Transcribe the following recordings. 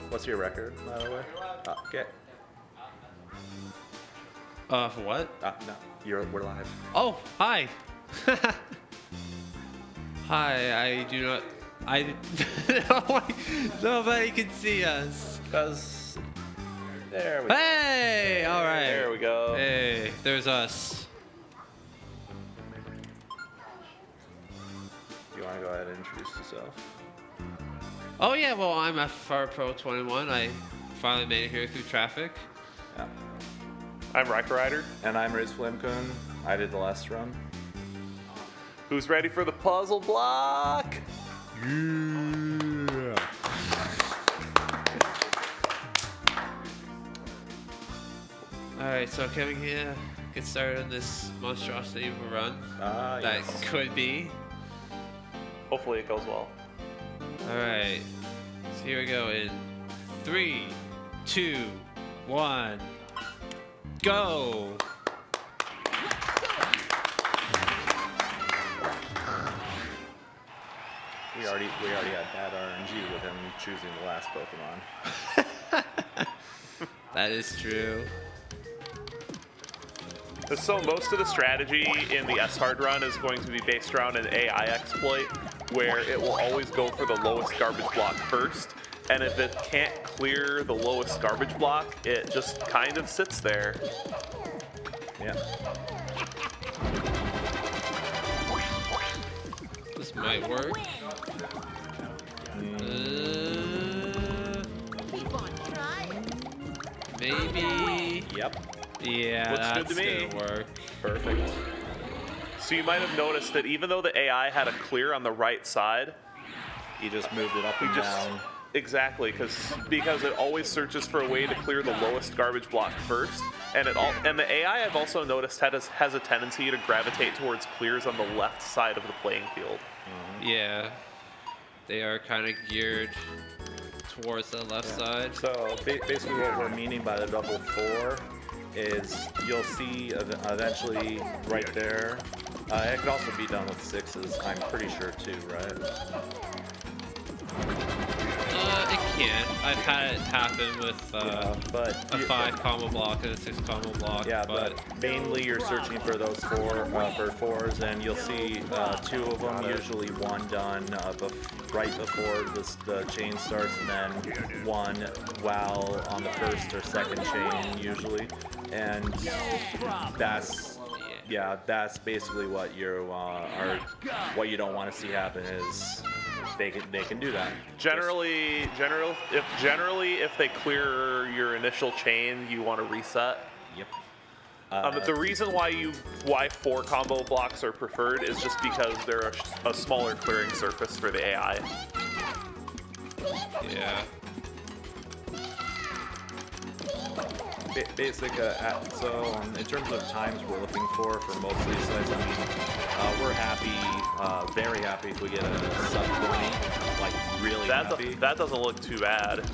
What's your record, by the way? Okay. For what? No, we're live. Oh, hi. Hi, I do not. Nobody can see us. Because there we go. Hey, all right. There we go. Hey, there's us. You want to go ahead and introduce yourself? Oh yeah, well I'm FFRPro21. I finally made it here through traffic. Yeah. I'm Riker Rider. And I'm Riz Flimkun. I did the last run. Who's ready for the puzzle block? Yeah. Alright, so can we get started on this monstrosity of a run that Yes. could be? Hopefully it goes well. Alright, so here we go in 3, 2, 1, go! We already had bad RNG with him choosing the last Pokemon. That is true. So most of the strategy in the S-Hard run is going to be based around an AI exploit where it will always go for the lowest garbage block first, and if it can't clear the lowest garbage block, it just kind of sits there. Yeah. This might work. Keep on trying. Maybe. Yep. Yeah, Looks that's good to me. gonna work. Perfect. So you might have noticed that even though the AI had a clear on the right side, He just moved it up and down. exactly because it always searches for a way to clear the lowest garbage block first, and the AI I've also noticed has a tendency to gravitate towards clears on the left side of the playing field. Yeah. They are kind of geared towards the left side. So basically what we're meaning by the double 4 is you'll see eventually right there. It could also be done with 6s, I'm pretty sure too, right? It can. I've had it happen with But a 5 combo block and a 6 combo block. yeah, but mainly you're searching for those for 4s, and you'll see 2 of them, usually one done right before the chain starts, and then one while on the first or second chain usually, and that's basically what what you don't want to see happen is they can do that. Generally, if they clear your initial chain, you want to reset. Yep. But the reason why 4 combo blocks are preferred is just because they're a smaller clearing surface for the AI. Yeah. Basic, so in terms of times we're looking for most of these sites, I mean, we're happy, very happy if we get a sub 20, like really happy. That doesn't look too bad.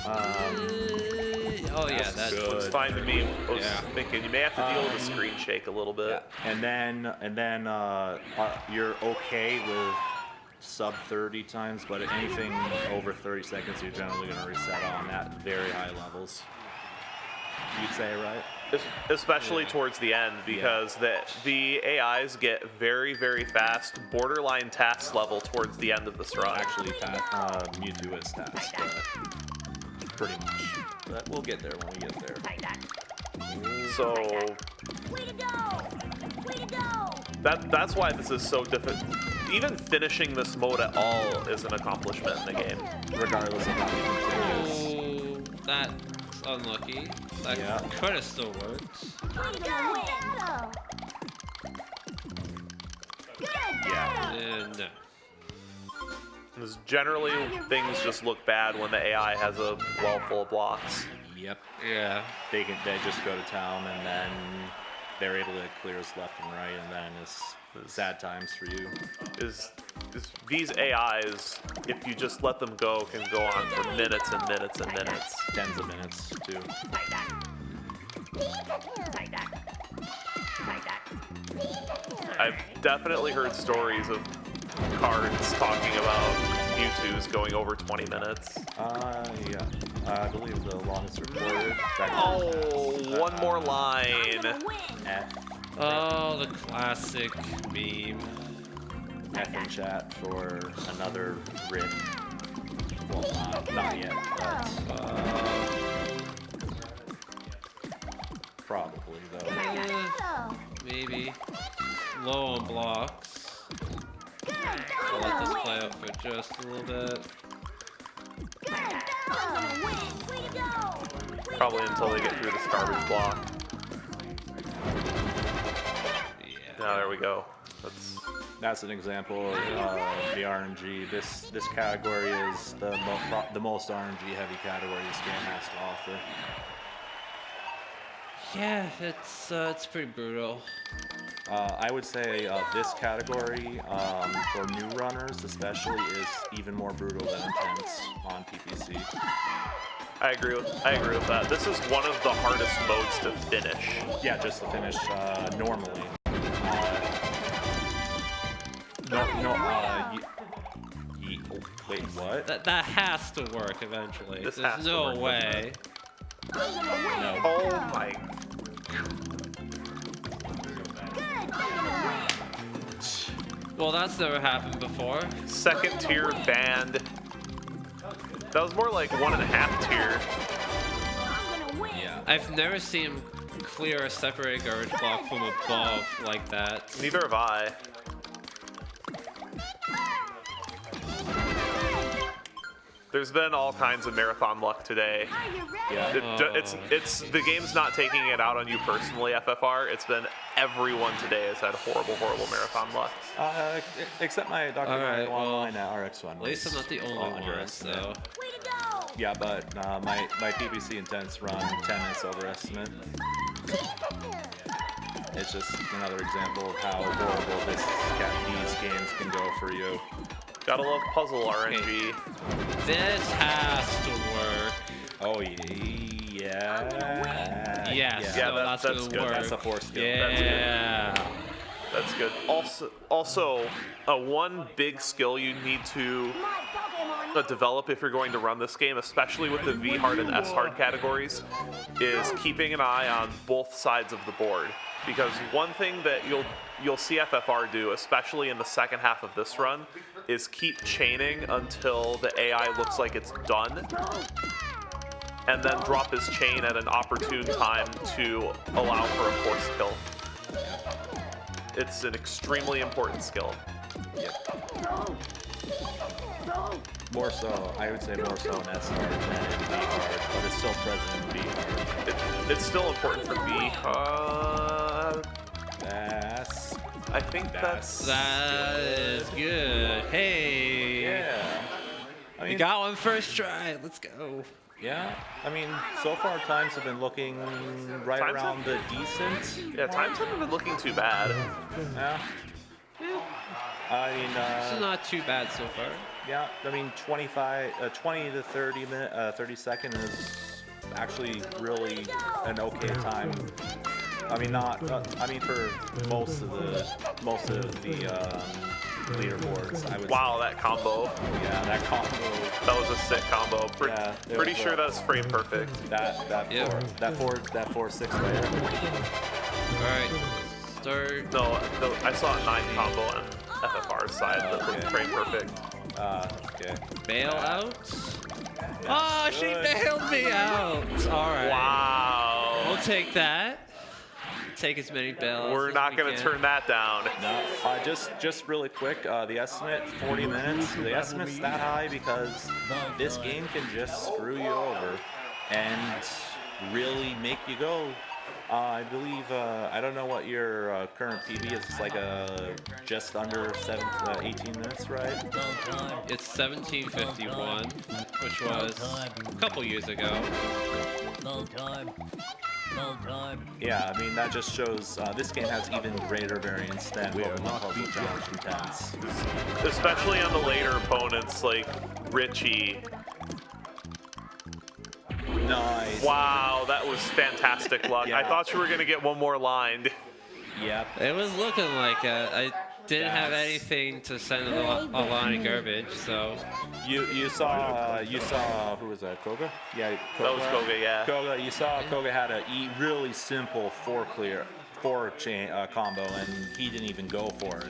Oh yeah, that Looks fine to me. I was Yeah. thinking you may have to deal with a screen shake a little bit. Yeah. And then you're okay with sub 30 times, but anything over 30 seconds, you're generally going to reset on at very high levels. You'd say, right? Especially towards the end, because the AIs get very, very fast, borderline task level towards the end of this run. Actually, Mewtwo is tasked, but pretty much. But we'll get there when we get there. So Way to go! Way to go! that's why this is so difficult. Even finishing this mode at all is an accomplishment in the game. Regardless of how it continues. Oh, that's unlucky. That could have still worked. Way to go! Good Yeah. No. Because generally, things just look bad when the AI has a well full of blocks. Yep. Yeah. They just go to town, and then they're able to clear us left and right, and then it's sad times for you. Is these AIs, if you just let them go, can go on for minutes and minutes and minutes. Tens of minutes, too. I've definitely heard stories of cards talking about Mewtwo's going over 20 minutes. Yeah. I believe the longest recorded. Oh, one more line. F. Oh, the classic meme. F in chat for another rip. Well, not yet, but probably though. Maybe. Low on blocks. I'll let this play out for just a little bit. Probably until they get through this garbage block. Yeah. Now there we go. That's an example of the RNG. This category is the most RNG heavy category this game has to offer. Yeah, it's pretty brutal. I would say this category for new runners especially is even more brutal than intense on PPC. I agree with that. This is one of the hardest modes to finish. Yeah, just to finish normally. Wait, what? That has to work eventually. This There's has to no work. way. No. Oh my. Well, that's never happened before. Second tier banned. That was more like 1.5 tier. Yeah. I've never seen him clear a separated garbage block from above like that. Neither have I. There's been all kinds of marathon luck today. Yeah. The game's not taking it out on you personally, FFR. It's been everyone today has had horrible marathon luck. Except my Dr. All right, Mario well, online at RX1. At least I'm not the only one, so. Yeah, but my PPC intents run 10 minutes overestimate. It's just another example of how horrible these games can go for you. Gotta love puzzle RNG. Okay. This has to work. Oh yeah. Yes, Yeah, so that's gonna good. work. That's a force skill. Yeah. That's good. Also, one big skill you need to develop if you're going to run this game, especially with the V hard and S hard categories, is keeping an eye on both sides of the board. Because one thing that you'll see FFR do, especially in the second half of this run, is keep chaining until the AI looks like it's done, and then drop his chain at an opportune time to allow for a forced kill. It's an extremely important skill. More so, I would say more so in S hard than in V hard, but it's still present in V hard. It's still important for V. I think That is good. Hey. Yeah. I mean, We got one first try. Let's go. yeah. I mean, so far times have been looking right Times around the decent. Yeah, times haven't been looking too bad. Yeah. I mean, This is not too bad so far. yeah. I mean, 20 to 30 second is actually really an okay time. I mean, not. I mean, for most of the leaderboards, I would. Wow, that combo. Say, yeah, that combo. That was a sick combo. Yeah, it Pretty was, sure that's frame perfect. That Yeah. 4-6 layer. Alright. Start. No, I saw a 9 combo on FFR's side that was Okay. frame perfect. Okay. Bail out. Oh, she bailed me out. Alright. Wow. We'll take that. Take as many bailouts. We're as not we going to can. turn that down. No, just really quick, the estimate, 40 minutes. The estimate's that high because this game can just screw you over and really make you go. I believe, I don't know what your current PB is. It's like just under 18 minutes, right? It's 1751, which was a couple years ago. Yeah, I mean, that just shows this game has even greater variance than Pokemon Puzzle Challenge Intense. Especially on the later opponents like Richie. Nice. Wow, that was fantastic luck. Yeah. I thought you were going to get one more line. Yep. It was looking like didn't have anything to send a line of garbage, so You saw who was that? Koga? Yeah, Koga. That was Koga, yeah. Koga. You saw Koga had a really simple four chain combo, and he didn't even go for it.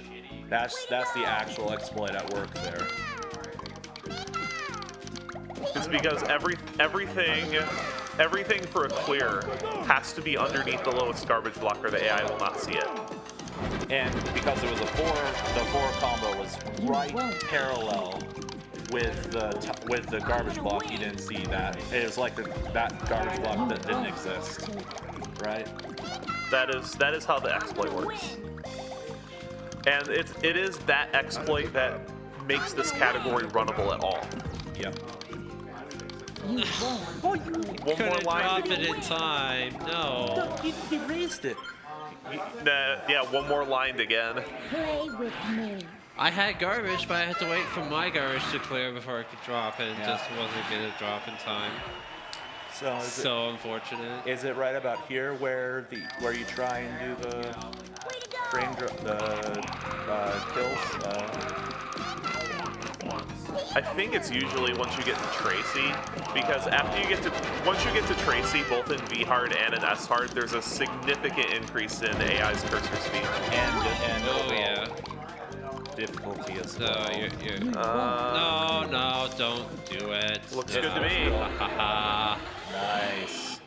That's the actual exploit at work there. It's because everything for a clear has to be underneath the lowest garbage block, or the AI will not see it. And because it was the four combo was right parallel with the garbage block, you didn't see that. It was like that garbage block that didn't exist, right? That is how the exploit works. And it is that exploit that makes this category runnable at all. Yep. One more couldn't line. drop it in time. No. He raised it. Yeah, one more lined again. Play with me. I had garbage, but I had to wait for my garbage to clear before I could drop it. It Yeah. just wasn't gonna drop in time. So Unfortunate. is it right about here where you try and do the frame kills? I think it's usually once you get to Tracy, because once you get to Tracy, both in V hard and in S hard, there's a significant increase in AI's cursor speed. And Oh overall yeah. difficulty as No, well. you're no, don't do it. Looks No. good to me. Nice.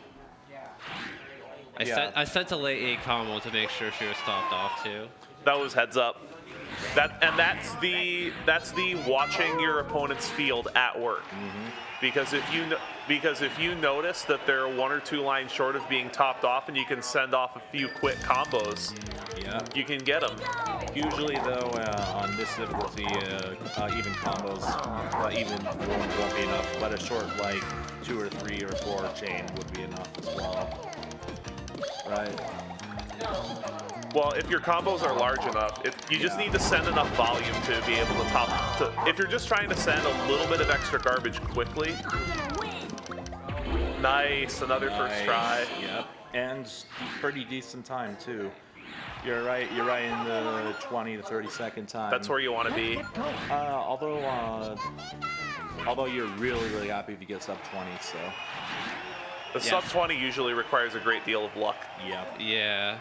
I sent a late 8 combo to make sure she was stopped off too. That was heads up. That's the watching your opponent's field at work. Because if you notice that they're 1 or 2 lines short of being topped off, and you can send off a few quick combos, you can get them. Usually, though, on this difficulty, even combos, even won't be enough. But a short, like 2 or 3 or 4 chain would be enough as well. Right? Well, if your combos are large enough, you just need to send enough volume to be able to top. If you're just trying to send a little bit of extra garbage quickly. Nice, another first try. Yep, and pretty decent time too. You're right in the 20 to 30-second time. That's where you want to be. Although you're really happy if you get sub 20, so. The sub 20 usually requires a great deal of luck. Yep. Yeah.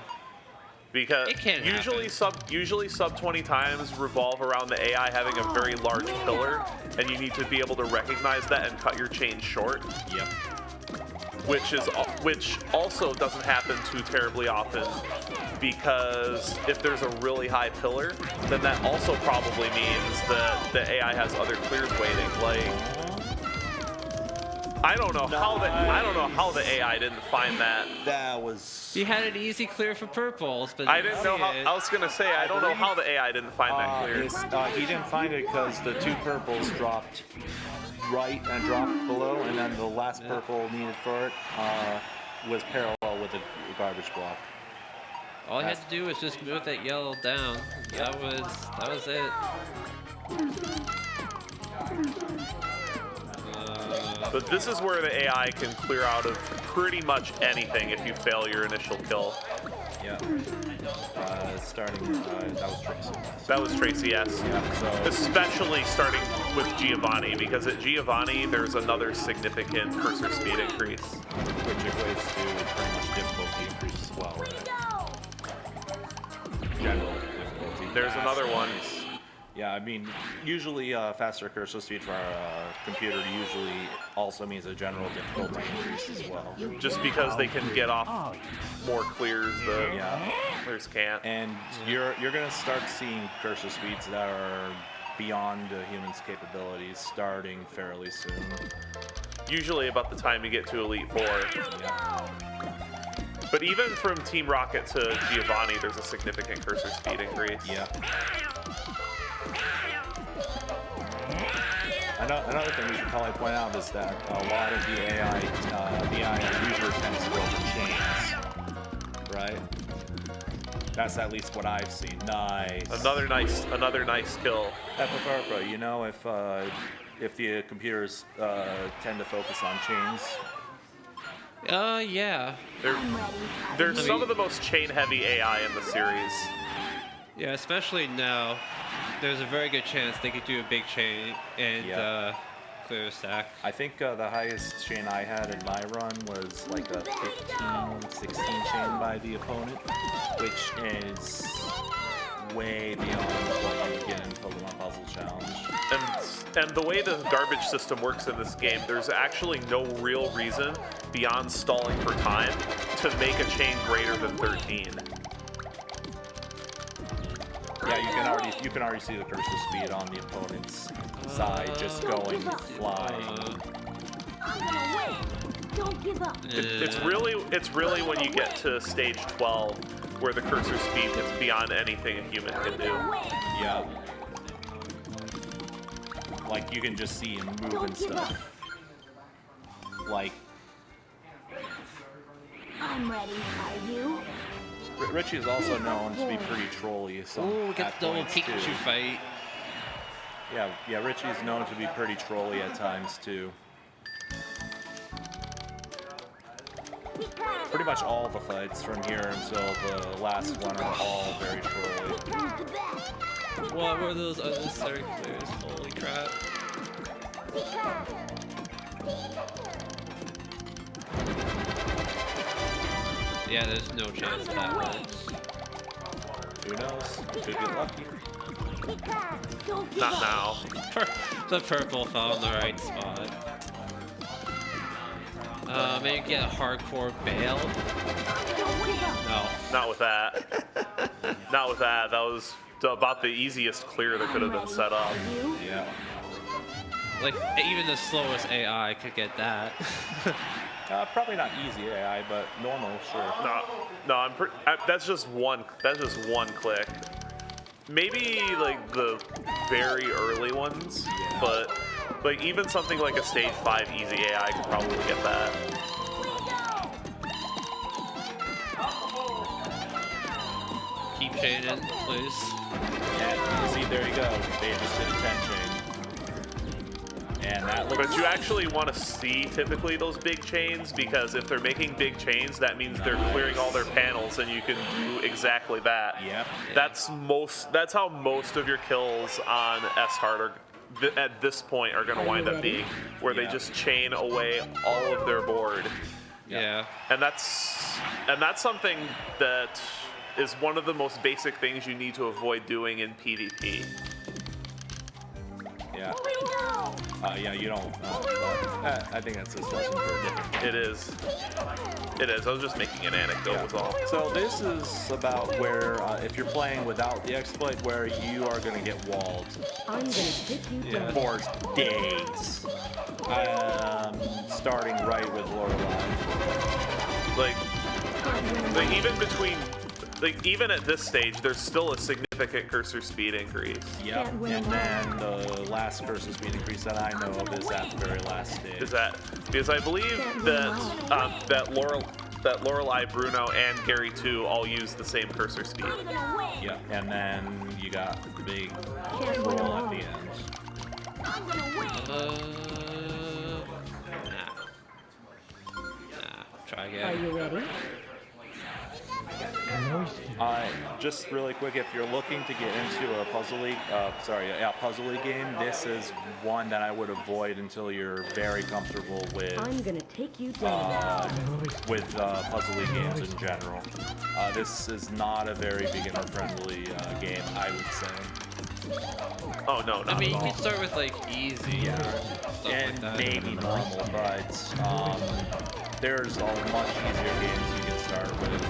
Because It can usually sub 20 times revolve around the AI having a very large pillar, and you need to be able to recognize that and cut your chain short. Yep. Which also doesn't happen too terribly often, because if there's a really high pillar, then that also probably means that the AI has other clears waiting. Like, I don't know how the AI didn't find that. That was. You had an easy clear for purples, but I didn't know how. I was gonna say I don't know how the AI didn't find that clear. He didn't find it because the 2 purples dropped right and dropped below, and then the last purple needed for it was parallel with the garbage block. all you had to do was just move that yellow down. That was it. But this is where the AI can clear out of pretty much anything if you fail your initial kill. Yeah. That was Tracy. That was Tracy, yes. Yeah, so. Especially starting with Giovanni, because at Giovanni there's another significant cursor speed increase. Which equates to pretty much difficulty increase as well, right? General difficulty. There's another one. Yeah, I mean, usually faster cursor speed for our computer usually also means a general difficulty increase as well. Just because they can get off more clears, the clears can't. And you're going to start seeing cursor speeds that are beyond a human's capabilities starting fairly soon. Usually about the time you get to Elite 4. Yeah. But even from Team Rocket to Giovanni, there's a significant cursor speed increase. Yeah. Another thing we should probably point out is that a lot of the AI usually tends to go for chains, right? That's at least what I've seen. Nice. Another nice kill. FFRPro, you know, if the computers tend to focus on chains. Yeah. They're some of the most chain-heavy AI in the series. Yeah, especially now, there's a very good chance they could do a big chain and Yeah. clear the stack. I think the highest chain I had in my run was like a 15, 16 chain by the opponent, which is way beyond what you get in Pokemon Puzzle Challenge. And the way the garbage system works in this game, there's actually no real reason beyond stalling for time to make a chain greater than 13. Yeah, you can already see the cursor speed on the opponent's side just going flying. I'm gonna win. Don't give up. It's really when you get to stage 12 where the cursor speed gets beyond anything a human can do. Yeah. Like you can just see him move and stuff. Like I'm ready. Are you? Richie is also known to be pretty trolly. Ooh, we got the double points, too. Pikachu fight. Yeah, Richie's known to be pretty trolly at times too. Pretty much all the fights from here until the last one are all very trolly. What were those unnecessary clears? Holy crap. Yeah, there's no chance that works. Who knows? Could get lucky. Not now. The purple fell in the right spot. Maybe get a hardcore bail? No. Not with that. Not with that. That was about the easiest clear that could have been set up. Yeah. Like, even the slowest AI could get that. Probably not easy AI, but normal, sure. No, that's just one click. Maybe like the very early ones, but like even something like a stage 5 easy AI could probably get that. Keep chaining, please. And see, there you go. They just did a 10 chain. And that looks... But you actually want to see typically those big chains, because if they're making big chains, that means they're clearing all their panels, and you can do exactly that. Yep. That's how most of your kills on S-Hard at this point are going to wind up being, where they just chain away all of their board. Yeah. And that's something that is one of the most basic things you need to avoid doing in PvP. Yeah. Yeah, you don't. I think that's this lesson for a different. It is. It is. I was just making an anecdote, was all. So this is about where, if you're playing without the exploit, where you are going to get walled I'm gonna hit you down. for days. Starting right with Lorelei. Like even between. Like, even at this stage, there's still a significant cursor speed increase. Yep, and then the last cursor speed increase that I know of is at the very last stage. Is that because I believe that that Lorelei, Bruno, and Gary 2 all use the same cursor speed. Yeah, and then you got the big roll at the end. Try Are again. you ready? Just really quick, if you're looking to get into a Puzzle League game, this is one that I would avoid until you're very comfortable with I'm gonna take you down. Puzzle League games in general. This is not a very beginner-friendly game, I would say. Oh no, not I mean, at you all. can start with like easy or stuff And like that. maybe normal, but there's a much easier games you can start with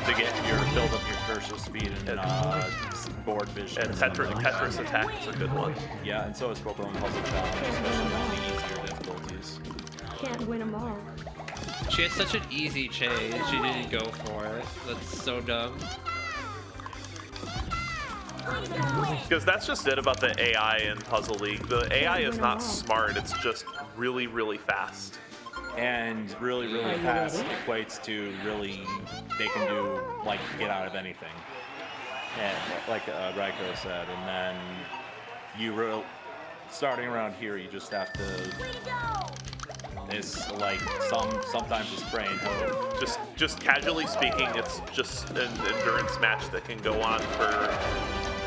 to build up your cursor speed and board vision. And Tetris Attack is a good one. Yeah, and so is Pokemon Puzzle Challenge, especially on the easier difficulties. Can't win them all. She had such an easy chain, she didn't go for it. That's so dumb. Because that's just it about the AI in Puzzle League. The AI is not smart, it's just really, really fast. And really, really fast equates to really, they can do, like, get out of anything. And like Raiko said, and then starting around here, you just have to is like sometimes it's brain hope. Just casually speaking, it's just an endurance match that can go on for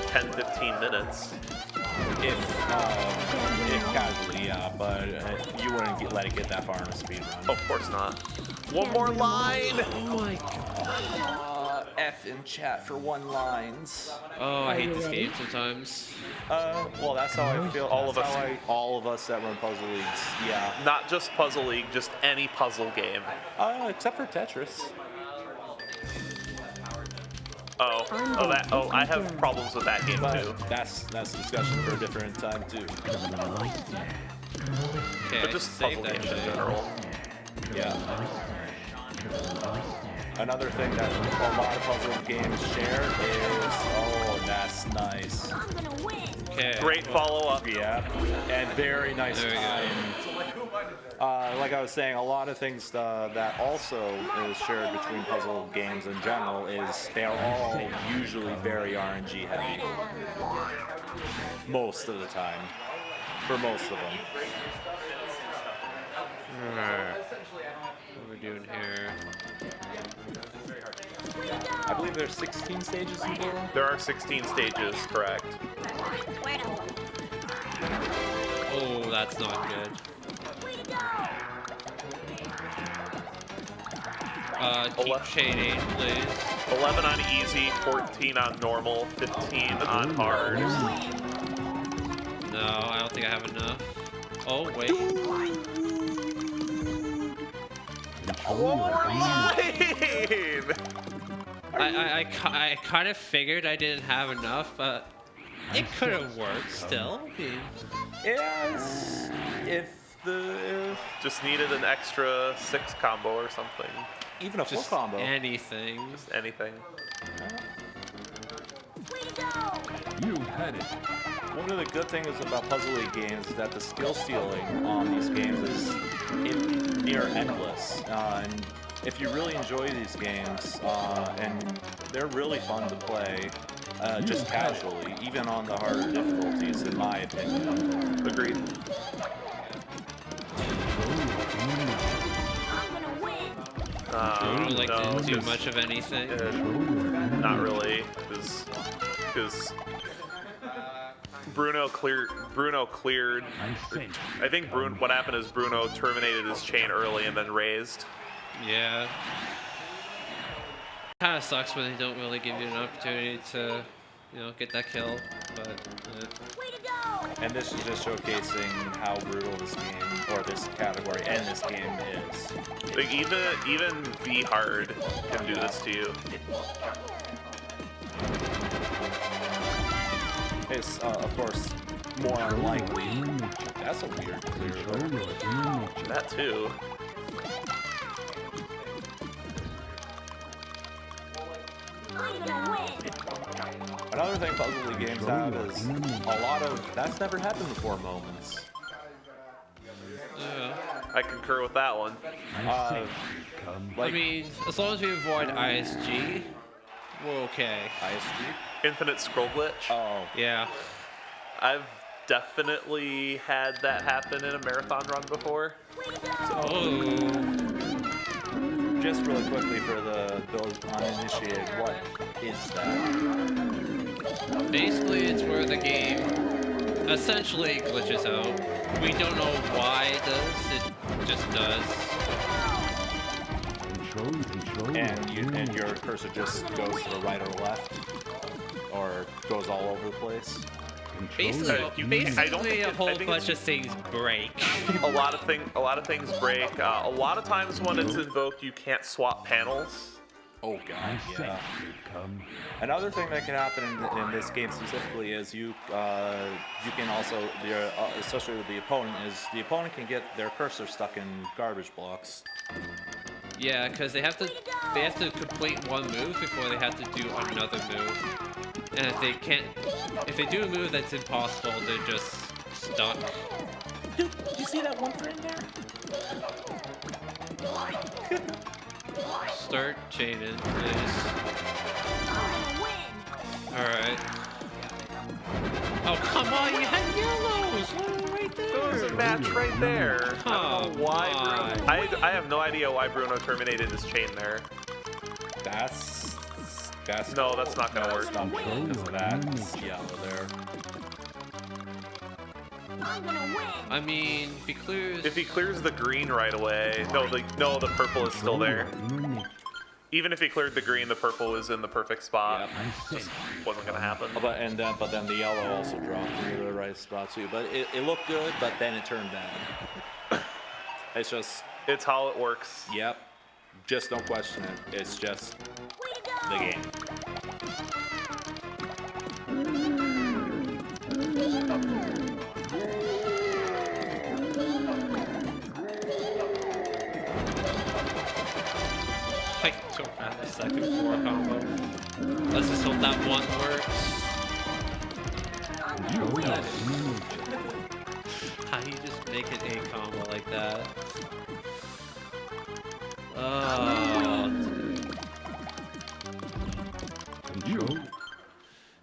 10-15 minutes. If casually, yeah, but you wouldn't let it get that far in a speed run. Oh, of course not. One more line. Oh my god. F in chat for one lines. Oh, I hate this game sometimes. Well, that's how I feel. All of us. All of us that run puzzle leagues, yeah. Not just Puzzle League, just any puzzle game. Except for Tetris. I have problems with that game too. But that's a discussion for a different time too. Okay, But just save puzzle that games in shit. general. Yeah. Another thing that a lot of puzzle games share is, oh, that's nice. I'm gonna win. Okay. Great follow-up. Yeah, and very nice There we go. time. Like I was saying, a lot of things that also is shared between puzzle games in general is they are all usually very RNG heavy. Most of the time. For most of them. Alright. What are we doing here? I believe there's 16 stages in total. There are 16 stages, correct. Where to? Oh, that's not good. Way to go. Keep shading, please. 11 on easy, 14 on normal, 15 on hard. No, I don't think I have enough. Oh, wait. I kind of figured I didn't have enough, but it could have worked still. Yes. If Just needed an extra 6 combo or something. even a full Just combo. anything. Anything. Way to go. You had it. One of the good things about puzzle league games is that the skill ceiling on these games is near endless. And if you really enjoy these games, and they're really fun to play, just casually, even on the harder difficulties, in my opinion. Agreed. I'm gonna win. I don't like No, to do 'cause, much of anything. not really, because Bruno cleared. I think what happened is Bruno terminated his chain early and then raised. Yeah. Kind of sucks when they don't really give you an opportunity to, get that kill. But Way to go. And this is just showcasing how brutal this game, or this category and this game is. Like even V hard can do this to you. It's, of course, more unlikely. That's a weird clear. That too. I'm gonna win. Another thing puzzle league games have is a lot of that's never happened before moments. yeah. I concur with that one. I Like mean, as long as we avoid ISG, we're okay. ISG. Infinite scroll glitch. Oh, Yeah. I've definitely had that happen in a marathon run before. Oh. just really quickly for those uninitiated, what is that? Basically, it's where the game essentially glitches out. We don't know why it does. It just does. And your cursor just goes to the right or left, or goes all over the place. Basically, I don't think a it- whole I think bunch it's- of things break. A lot of things break. A lot of times when it's invoked, you can't swap panels. Oh god, yeah. Another thing that can happen in this game specifically is you can also, especially with the opponent, is the opponent can get their cursor stuck in garbage blocks. Yeah, because they have to complete one move before they have to do another move. And if they do a move that's impossible, they're just stuck. Dude, did you see that one thing there? Start chaining, please. Alright. Oh, come on, you had yellows! Oh, right there! There was a match right there. I don't know why I have no idea why Bruno terminated his chain there. That's No, that's not gonna work. Not because of that yellow there. I'm gonna win. I mean, If he clears the green right away, no, the purple is still there. Even if he cleared the green, the purple was in the perfect spot. Yep. Just wasn't gonna happen. But then the yellow also dropped into the right spot too. But it looked good, but then it turned bad. It's how it works. Yep. Just don't question it. It's just Way to go. the game. I don't have the second 4 combo. Let's just hope that one works. How do you just make an A combo like that? Oh.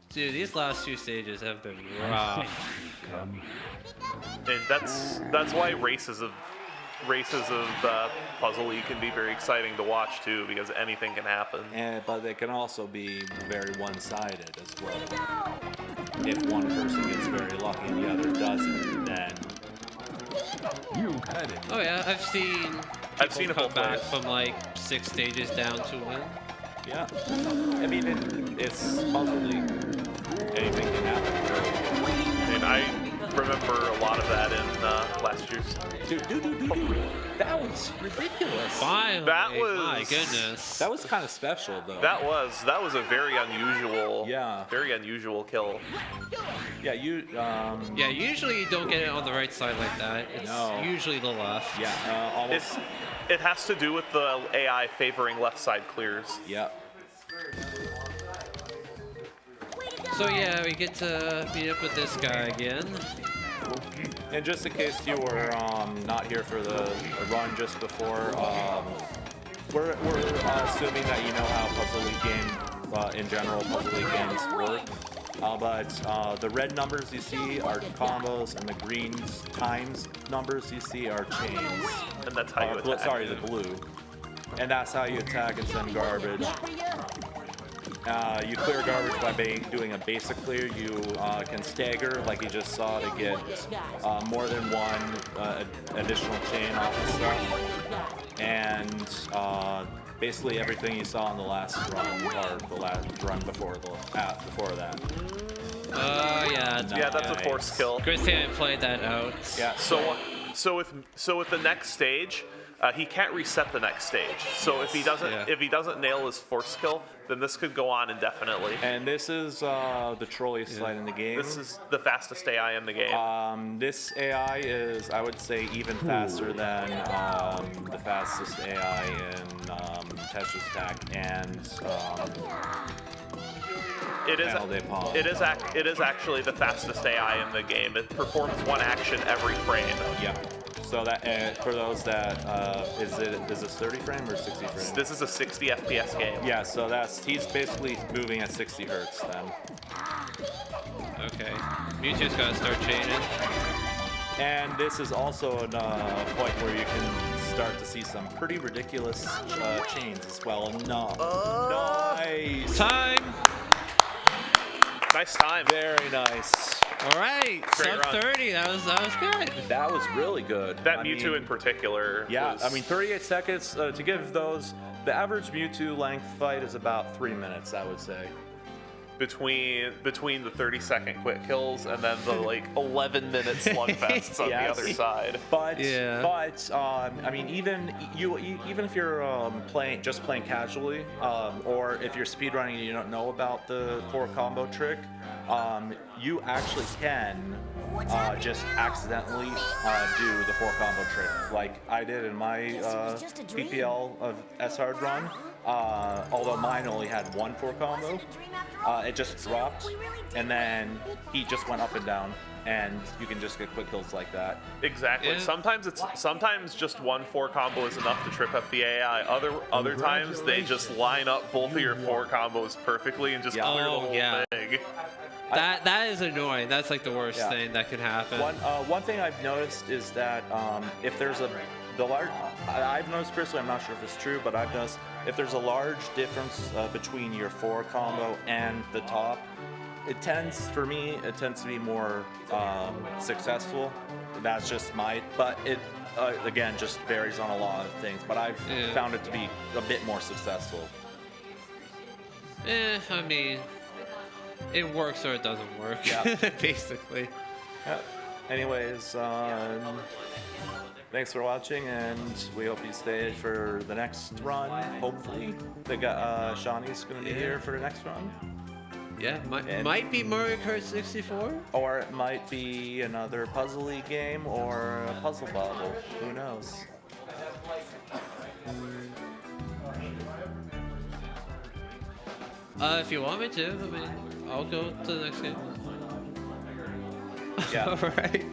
Dude, these last 2 stages have been rough. And that's why races of Puzzle League can be very exciting to watch too, because anything can happen. But they can also be very one-sided as well. If one person gets very lucky and the other doesn't, then Oh yeah, I've seen it come both back ways. from like 6 stages down to win. yeah. I mean, it's Puzzle League. Anything can happen. And I remember a lot of that in last year's. That was ridiculous. Finally, That my was- goodness. That was kind of special, though. That was a very unusual. Yeah. Very unusual kill. Yeah, you. Yeah, usually you don't get it on the right side like that. It's No. usually the left. Yeah, almost. It has to do with the AI favoring left side clears. Yeah. So yeah, we get to meet up with this guy again. And just in case you were not here for the run just before, we're assuming that you know how Puzzle League game, in general, Puzzle League games work. But the red numbers you see are combos, and the green times numbers you see are chains. And that's how you attack. Sorry, the blue. And that's how you attack and send garbage. You clear garbage by doing a basic clear. You can stagger, like you just saw, to get more than one additional chain off the stuff. And basically everything you saw in the last run, or the last run before that. Oh yeah, Yeah, that's a Nice. force kill. Good thing I played that out. Yeah. So with the next stage, he can't reset the next stage. So if he doesn't nail his force kill, then this could go on indefinitely. And this is the trolliest slide in the game. This is the fastest AI in the game. This AI is, I would say, even faster than the fastest AI in Tetris Attack and Final Day Pong. it is actually the fastest AI in the game. It performs one action every frame. Yeah. So that for those that is this 30 frame or 60 frame? This is a 60 FPS game. Yeah. So he's basically moving at 60 hertz then. Okay, Mewtwo's gotta start chaining. And this is also a point where you can start to see some pretty ridiculous chains as well. Nice. Time. Nice time. Very nice. All right, Great sub run. 30. That was good. That was really good. That I Mewtwo mean, in particular. Yeah, was, I mean, 38 seconds to give those. The average Mewtwo length fight is about 3 minutes, I would say. between the 30-second quick kills and then the like 11-minute slugfests on Yes. the other side. But Yeah. I mean, even if you're playing casually, or if you're speedrunning and you don't know about the 4 combo trick, you actually can just accidentally do the 4 combo trick, like I did in my PPL of S Hard run. Although mine only had 1 4 combo, it just dropped, and then he just went up and down, and you can just get quick kills like that. Exactly. Yeah. Sometimes just 1 4 combo is enough to trip up the AI. Other times they just line up both of your 4 combos perfectly and just Yeah. clear the Oh, whole yeah. thing. That is annoying. That's like the worst Yeah. thing that could happen. One thing I've noticed is that if there's the large, I've noticed personally, I'm not sure if it's true, but I've noticed if there's a large difference between your 4 combo and the top, it tends to be more successful. That's just but it again just varies on a lot of things. But I've found it to be a bit more successful. I mean, it works or it doesn't work. Yeah. Basically. Anyways, thanks for watching, and we hope you stay for the next run. Hopefully, Shawnee's going to be here for the next run. Yeah, might be Mario Kart 64. Or it might be another puzzly game or a puzzle bubble. Who knows? If you want me to, I mean, I'll go to the next game. Yeah. All right.